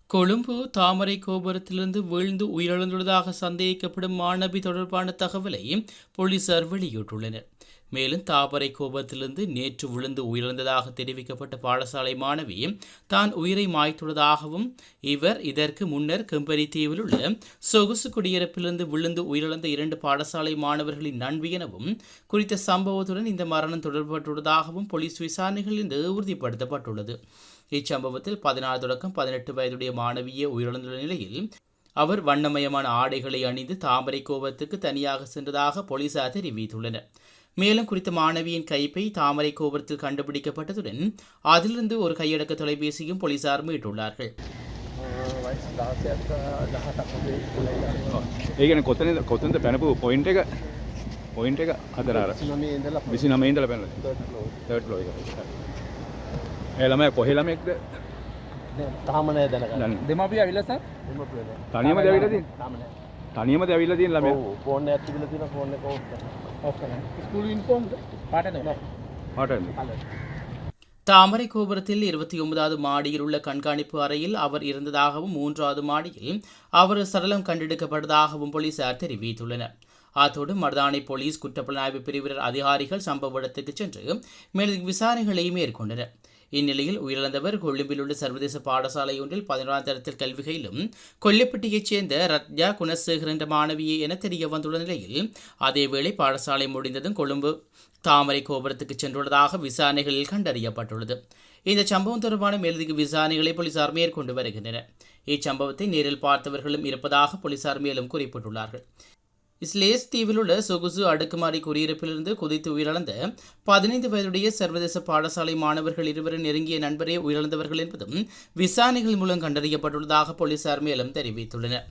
கொழும்பு தாமரை கோபுரத்திலிருந்து வீழ்ந்து உயிரிழந்துள்ளதாக சந்தேகிக்கப்படும் மாணவி தொடர்பான தகவலை போலீசார் வெளியிட்டுள்ளனர். மேலும் தாமரை கோபுரத்திலிருந்து நேற்று விழுந்து உயிரிழந்ததாக தெரிவிக்கப்பட்ட பாடசாலை மாணவி தான் உயிரை மாய்த்துள்ளதாகவும் இவர் இதற்கு முன்னர் கெம்பரி தீவில் உள்ள சொகுசு குடியிருப்பிலிருந்து விழுந்து உயிரிழந்த 2 பாடசாலை மாணவர்களின் நண்பி எனவும் குறித்த சம்பவத்துடன் இந்த மரணம் தொடர்பட்டுள்ளதாகவும் போலீஸ் விசாரணைகளில் உறுதிப்படுத்தப்பட்டுள்ளது. இச்சம்பவத்தில் 16 தொடக்கம் 18 வயதுடைய மாணவியே உயிரிழந்துள்ள நிலையில் அவர் வண்ணமயமான ஆடைகளை அணிந்து தாமரை கோபுரத்துக்கு தனியாக சென்றதாக போலீசார் தெரிவித்துள்ளனர். மேலும் குறித்த மாணவியின் கைப்பை தாமரை கோபுரத்தில் கண்டுபிடிக்கப்பட்டதுடன் அதிலிருந்து ஒரு கையடக்க தொலைபேசியும் போலீசார் மீட்டுள்ளார்கள். කොතනද පැනපු පොයින්ට් එක අතර අර 29 ඉඳලා පැනලා තර්ඩ් ෆ්ලෝර් එක. ඒ ළමයා කොහේ ළමයෙක්ද? තාම නෑ දැනගන්න. දෙමාපිය ඇවිල්ලා සර්? දෙමාපිය නෑ. තනියමද ඇවිල්ලා තියෙන්නේ? තාම නෑ. තනියමද ඇවිල්ලා තියෙන ළමයා? ඔව් ෆෝන් එකක් තිබිලා තියෙනවා ෆෝන් එක ඔෆ් කරලා. ස්කූල් යුනිෆෝම්ද? පාටද? පාටද? தாமரை கோபுரத்தில் 29வது மாடியில் உள்ள கண்காணிப்பு அறையில் அவர் இருந்ததாகவும் 3வது மாடியில் அவர் சடலம் கண்டெடுக்கப்பட்டதாகவும் போலீசார் தெரிவித்துள்ளனர். அத்தோடு மருதானை போலீஸ் குற்றப்புலனாய்வு பிரிவினர் அதிகாரிகள் சம்பவ இடத்துக்கு சென்று மேலும் விசாரணைகளை மேற்கொண்டனர். இந்நிலையில் உயிரிழந்தவர் கொழும்பில் உள்ள சர்வதேச பாடசாலை ஒன்றில் 11ஆம் தரத்தில் கல்விகையிலும் கொல்லிப்பட்டியைச் சேர்ந்த ரத்யா குணசேகர் என்ற மாணவியே என தெரிய வந்துள்ள நிலையில் அதேவேளை பாடசாலை முடிந்ததும் கொழும்பு தாமரை கோபுரத்துக்கு சென்றுள்ளதாக விசாரணைகளில் கண்டறியப்பட்டுள்ளது. இந்த சம்பவம் தொடர்பான மேலதிக விசாரணைகளை போலீசார் மேற்கொண்டு வருகின்றனர். இச்சம்பவத்தை நேரில் பார்த்தவர்களும் இருப்பதாக போலீசார் மேலும் குறிப்பிட்டுள்ளார்கள். இஸ்லேஸ் தீவில் உள்ள சொகுசு அடுக்குமாடி குடியிருப்பிலிருந்து குதித்து உயிரிழந்த 15 வயதுடைய சர்வதேச பாடசாலை மாணவர்கள் 2 நெருங்கிய நண்பரே உயிரிழந்தவர்கள் என்பதும் விசாரணைகள் மூலம் கண்டறியப்பட்டுள்ளதாக போலீசார் மேலும் தெரிவித்துள்ளனர்.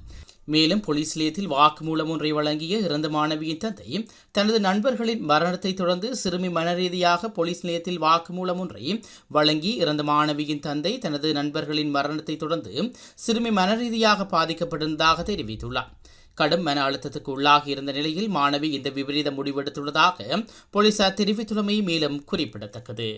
மேலும் போலீஸ் நிலையத்தில் வாக்குமூலம் ஒன்றை வழங்கிய இறந்த மாணவியின் தந்தை தனது நண்பர்களின் மரணத்தை தொடர்ந்து சிறுமி மனரீதியாக போலீஸ் நிலையத்தில் வாக்குமூலம் ஒன்றை வழங்கி இறந்த மாணவியின் தந்தை தனது நண்பர்களின் மரணத்தை தொடர்ந்து சிறுமி மனரீதியாக பாதிக்கப்பட்டிருந்ததாக தெரிவித்துள்ளார். கடும் மன அழுத்தத்துக்கு உள்ளாகி இருந்த நிலையில் மாணவி இந்த விபரீத முடிவெடுத்துள்ளதாக போலீசார் தெரிவித்துள்ளமை மேலும் குறிப்பிடத்தக்கது.